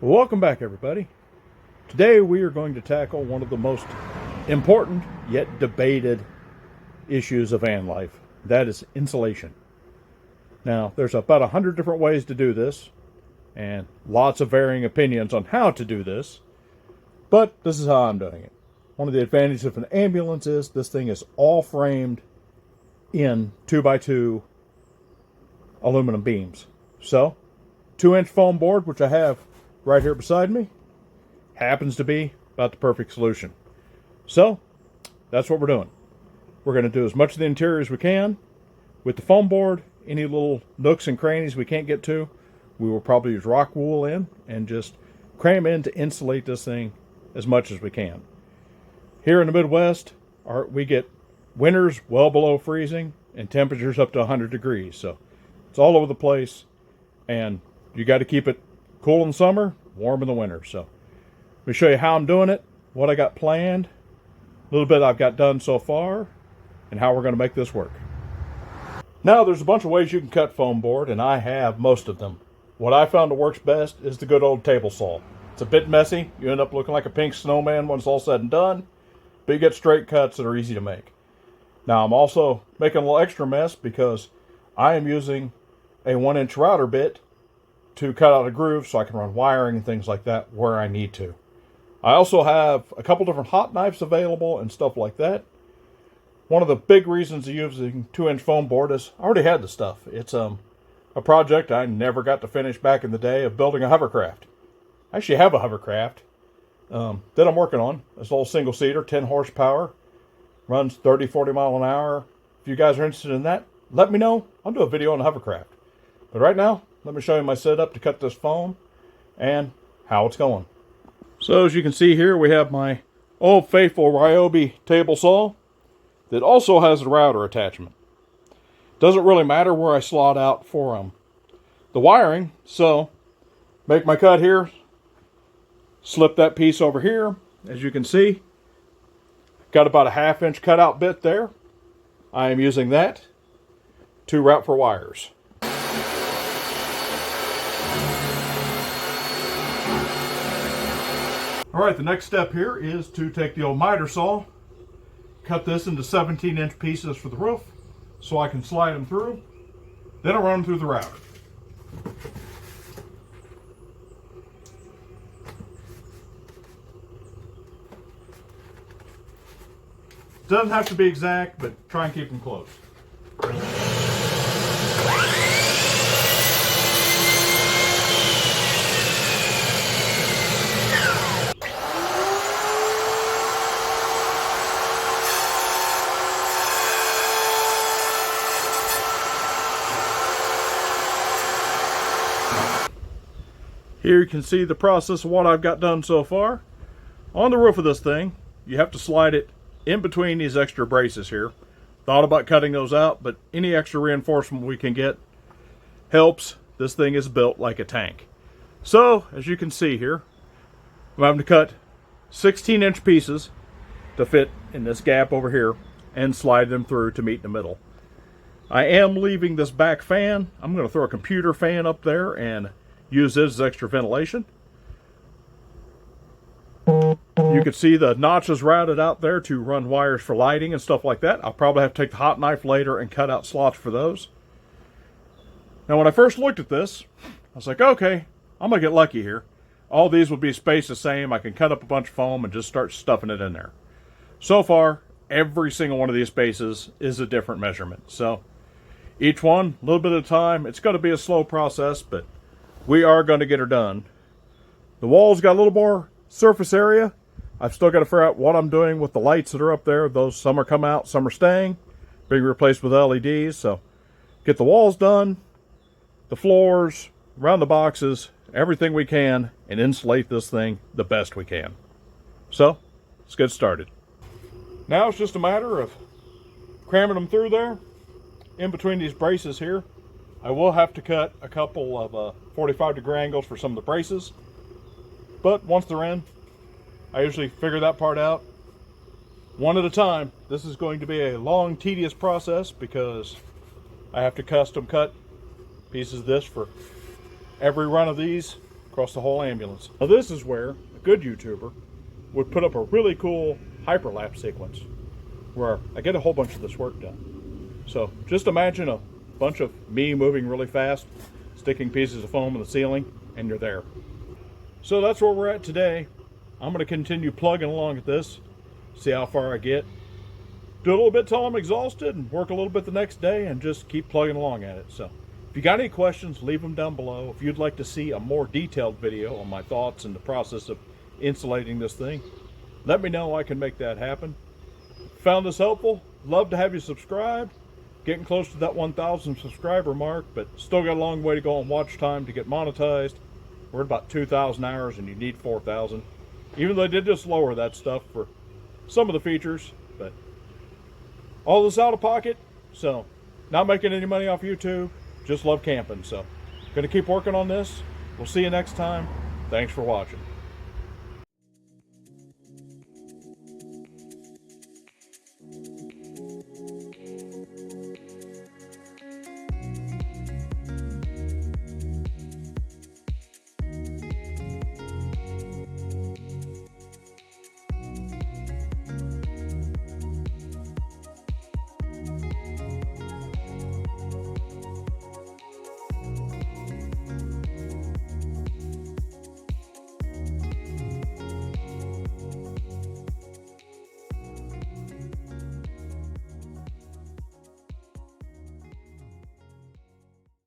Welcome back, everybody. Today we are going to tackle one of the most important yet debated issues of van life. That is insulation. Now, there's about 100 different ways to do this, and lots of varying opinions on how to do this, but this is how I'm doing it. One of the advantages of an ambulance is this thing is all framed in 2x2 aluminum beams. So, 2-inch foam board, which I have right here beside me, happens to be about the perfect solution. So that's what we're doing. We're going to do as much of the interior as we can with the foam board. Any little nooks and crannies we can't get to, we will probably use rock wool in and just cram in to insulate this thing as much as we can. Here in the Midwest, we get winters well below freezing and temperatures up to 100 degrees. So it's all over the place, and you got to keep it cool in the summer, warm in the winter. So let me show you how I'm doing it, what I got planned, a little bit I've got done so far, and how we're going to make this work. Now, there's a bunch of ways you can cut foam board, and I have most of them. What I found that works best is the good old table saw. It's a bit messy. You end up looking like a pink snowman when it's all said and done, but you get straight cuts that are easy to make. Now, I'm also making a little extra mess because I am using a 1-inch router bit to cut out a groove so I can run wiring and things like that where I need to. I also have a couple different hot knives available and stuff like that. One of the big reasons of using 2-inch foam board is I already had the stuff. It's a project I never got to finish back in the day of building a hovercraft. I actually have a hovercraft that I'm working on. It's a little single-seater, 10 horsepower, runs 30, 40 mile an hour. If you guys are interested in that, let me know. I'll do a video on the hovercraft. But right now, let me show you my setup to cut this foam and how it's going. So as you can see here, we have my old faithful Ryobi table saw that also has a router attachment. Doesn't really matter where I slot out for the wiring, so make my cut here, slip that piece over here. As you can see, got about a 1/2-inch cutout bit there. I am using that to route for wires. Alright, the next step here is to take the old miter saw, cut this into 17-inch pieces for the roof so I can slide them through. Then I'll run them through the router. Doesn't have to be exact, but try and keep them close. Here you can see the process of what I've got done so far. On the roof of this thing, you have to slide it in between these extra braces here. Thought about cutting those out, but any extra reinforcement we can get helps. This thing is built like a tank. So, as you can see here, I'm having to cut 16-inch pieces to fit in this gap over here and slide them through to meet in the middle. I am leaving this back fan. I'm going to throw a computer fan up there and use this as extra ventilation. You can see the notches routed out there to run wires for lighting and stuff like that. I'll probably have to take the hot knife later and cut out slots for those. Now, when I first looked at this, I was like, okay, I'm going to get lucky here. All these will be spaced the same. I can cut up a bunch of foam and just start stuffing it in there. So far, every single one of these spaces is a different measurement. So each one, a little bit at a time. It's going to be a slow process, but we are going to get her done. The walls got a little more surface area. I've still got to figure out what I'm doing with the lights that are up there. Those, some are coming out, some are staying, being replaced with LEDs. So get the walls done, the floors, around the boxes, everything we can, and insulate this thing the best we can. So let's get started. Now it's just a matter of cramming them through there, in between these braces here. I will have to cut a couple of 45-degree angles for some of the braces, but once they're in, I usually figure that part out one at a time. This is going to be a long, tedious process because I have to custom cut pieces of this for every run of these across the whole ambulance. Now this is where a good YouTuber would put up a really cool hyperlapse sequence where I get a whole bunch of this work done. So just imagine a bunch of me moving really fast, sticking pieces of foam in the ceiling, and you're there. So that's where we're at today. I'm going to continue plugging along at this, see how far I get. Do a little bit till I'm exhausted and work a little bit the next day and just keep plugging along at it. So if you got any questions, leave them down below. If you'd like to see a more detailed video on my thoughts and the process of insulating this thing, let me know. I can make that happen. Found this helpful? Love to have you subscribe. Getting close to that 1,000 subscriber mark, but still got a long way to go on watch time to get monetized. We're at about 2,000 hours and you need 4,000. Even though they did just lower that stuff for some of the features, but all this out of pocket, so not making any money off YouTube, just love camping. So gonna keep working on this. We'll see you next time. Thanks for watching.